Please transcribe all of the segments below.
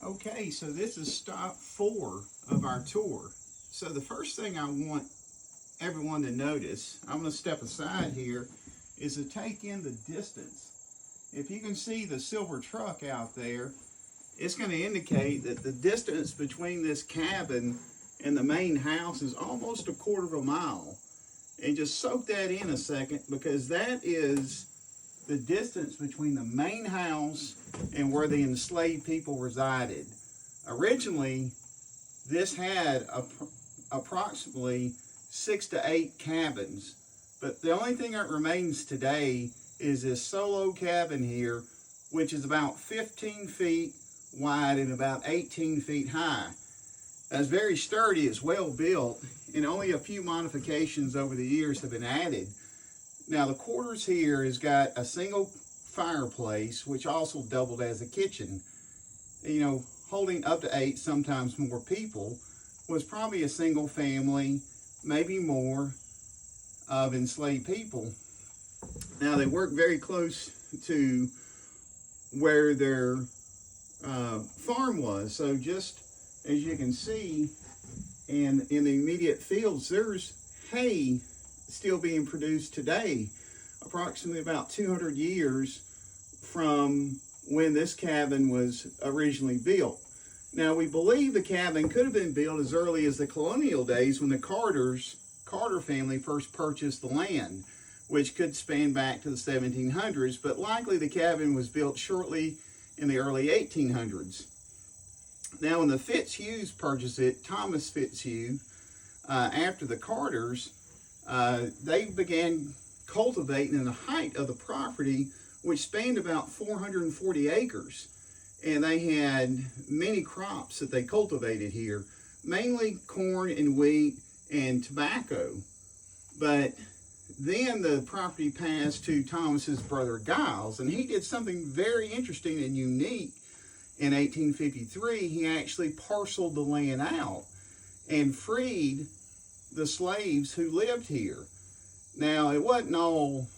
Okay, so this is stop 4 of our tour. So the first thing I want everyone to notice, I'm going to step aside here, is to take in the distance. If you can see the silver truck out there, it's going to indicate that the distance between this cabin and the main house is almost 1/4 mile. And just soak that in a second, because that is the distance between the main house and where the enslaved people resided. Originally, this had approximately 6 to 8 cabins, but the only thing that remains today is this solo cabin here, which is about 15 feet wide and about 18 feet high. It's very sturdy, it's well built, and only a few modifications over the years have been added. Now the quarters here has got a single fireplace, which also doubled as a kitchen. You know, holding up to 8, sometimes more people, was probably a single family, maybe more, of enslaved people. Now they work very close to where their farm was. So just as you can see, in the immediate fields, there's hay still being produced today, approximately about 200 years from when this cabin was originally built. Now we believe the cabin could have been built as early as the colonial days, when the Carter family first purchased the land, which could span back to the 1700s, but likely the cabin was built shortly in the early 1800s. Now when the Fitzhughs purchased it, Thomas Fitzhugh, after the Carters, they began cultivating in the height of the property, which spanned about 440 acres. And they had many crops that they cultivated here, mainly corn and wheat and tobacco. But then the property passed to Thomas's brother Giles, and he did something very interesting and unique. In 1853, he actually parceled the land out and freed the slaves who lived here. Now, it wasn't all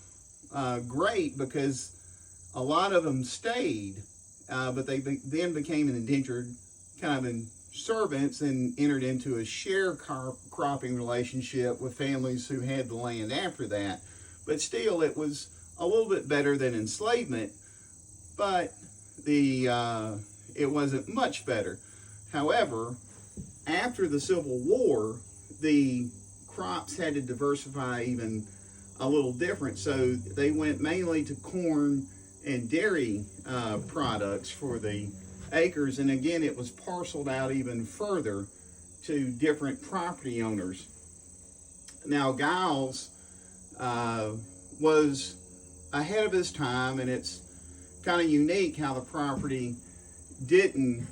great, because a lot of them stayed, but they then became an indentured kind of servants and entered into a sharecropping relationship with families who had the land after that. But still, it was a little bit better than enslavement, but it wasn't much better. However, after the Civil War, the crops had to diversify even a little different, so they went mainly to corn and dairy products for the acres, and again it was parceled out even further to different property owners. Now Giles was ahead of his time, and it's kind of unique how the property didn't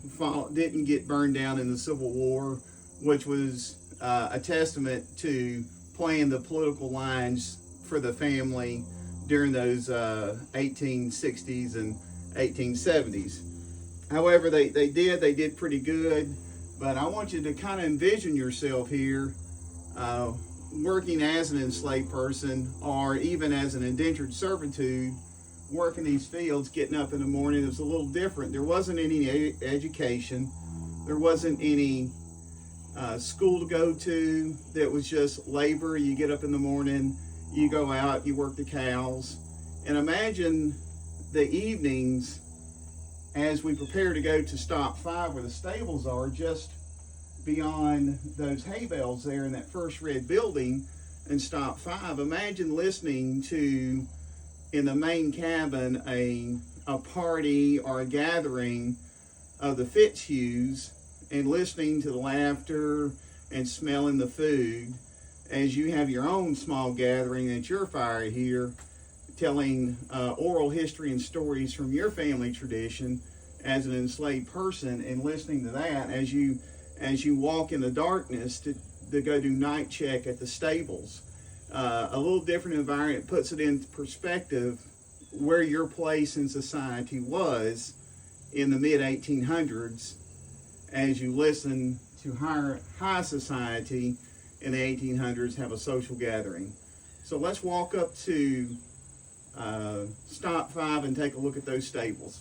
get burned down in the Civil War, which was a testament to playing the political lines for the family during those 1860s and 1870s. However, they did pretty good. But I want you to kind of envision yourself here working as an enslaved person, or even as an indentured servitude, working these fields, getting up in the morning. It was a little different. There wasn't any education. There wasn't any school to go to. That was just labor. You get up in the morning, you go out, you work the cows. And imagine the evenings as we prepare to go to stop 5, where the stables are, just beyond those hay bales there in that first red building in stop 5. Imagine listening to, in the main cabin, a party or a gathering of the Fitzhughs, and listening to the laughter and smelling the food as you have your own small gathering at your fire here, telling oral history and stories from your family tradition as an enslaved person, and listening to that as you walk in the darkness to go do night check at the stables. A little different environment, puts it in perspective where your place in society was in the mid-1800s, as you listen to high society in the 1800s have a social gathering. So let's walk up to stop 5 and take a look at those stables.